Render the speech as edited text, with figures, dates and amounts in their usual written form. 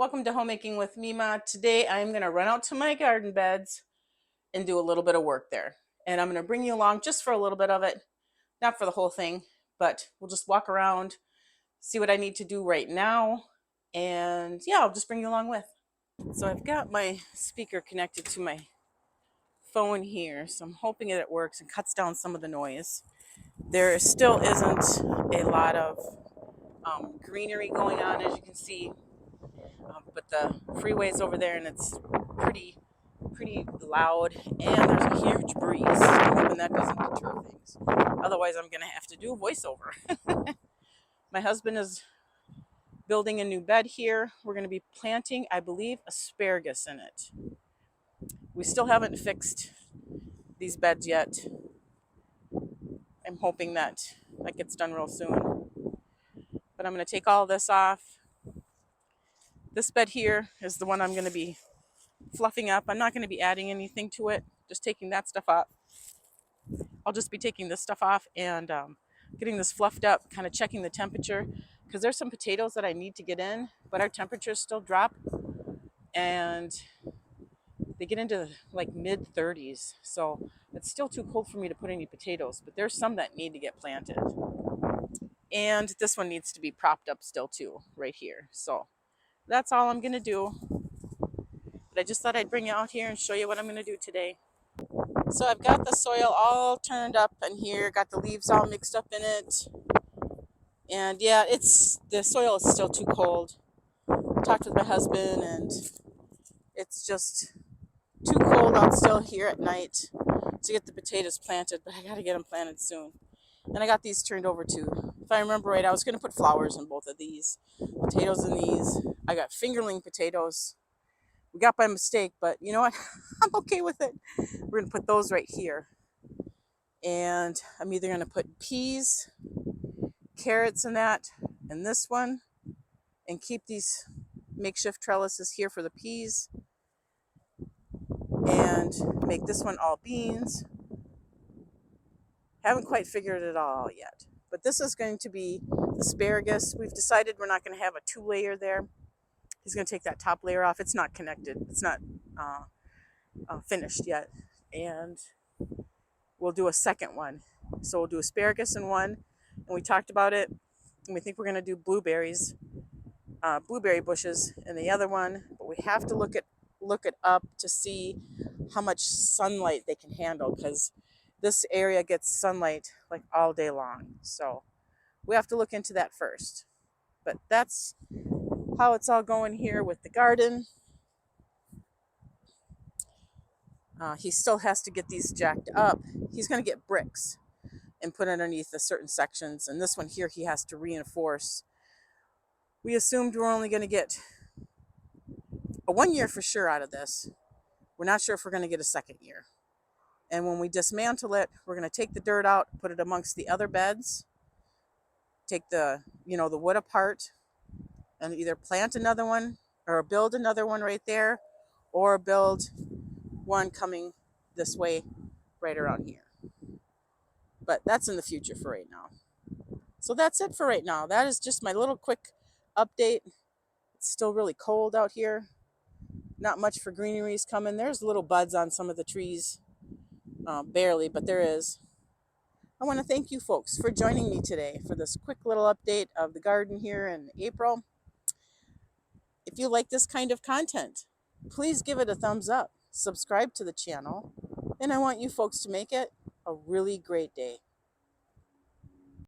Welcome to Homemaking with Mima. Today I'm going to run out to my garden beds and do a little bit of work there. And I'm going to bring you along just for a little bit of it, not for the whole thing, but we'll just walk around, see what I need to do right now. And yeah, I'll just bring you along with. So I've got my speaker connected to my phone here, so I'm hoping that it works and cuts down some of the noise. There still isn't a lot of greenery going on, as you can see. But the freeway's over there and it's pretty loud, and there's a huge breeze. I'm hoping that doesn't deter things. Otherwise, I'm gonna have to do a voiceover. My husband is building a new bed here. We're gonna be planting, I believe, asparagus in it. We still haven't fixed these beds yet. I'm hoping that gets done real soon. But I'm gonna take all this off. This bed here is the one I'm gonna be fluffing up. I'm not gonna be adding anything to it, just taking that stuff off. I'll just be taking this stuff off and getting this fluffed up, kind of checking the temperature, because there's some potatoes that I need to get in, but our temperatures still drop and they get into like mid 30s. So it's still too cold for me to put any potatoes, but there's some that need to get planted. And this one needs to be propped up still too, right here. So that's all I'm gonna do. But I just thought I'd bring you out here and show you what I'm gonna do today. So I've got the soil all turned up in here, got the leaves all mixed up in it. And yeah, the soil is still too cold. Talked with my husband and it's just too cold out still here at night to get the potatoes planted, but I got to get them planted soon. And I got these turned over too. If I remember right, I was going to put flowers in both of these, potatoes in these. I got fingerling potatoes. We got by mistake, but you know what? I'm okay with it. We're going to put those right here. And I'm either going to put peas, carrots in that, and this one, and keep these makeshift trellises here for the peas, and make this one all beans. Haven't quite figured it all yet, but this is going to be asparagus. We've decided we're not going to have a 2-layer there. He's going to take that top layer off. It's not connected. It's not finished yet, and we'll do a second one. So we'll do asparagus in one, and we talked about it, and we think we're going to do blueberries, blueberry bushes in the other one, but we have to look it up to see how much sunlight they can handle, because this area gets sunlight like all day long. So we have to look into that first. But that's how it's all going here with the garden. He still has to get these jacked up. He's going to get bricks and put underneath the certain sections, and this one here he has to reinforce. We assumed we're only going to get a 1 year for sure out of this. We're not sure if we're going to get a second year. And when we dismantle it, we're going to take the dirt out, put it amongst the other beds, take the wood apart, and either plant another one or build another one right there, or build one coming this way right around here. But that's in the future for right now. So that's it for right now. That is just my little quick update. It's still really cold out here. Not much for greeneries coming. There's little buds on some of the trees. Barely, but there is. I want to thank you folks for joining me today for this quick little update of the garden here in April. If you like this kind of content, please give it a thumbs up, subscribe to the channel, and I want you folks to make it a really great day.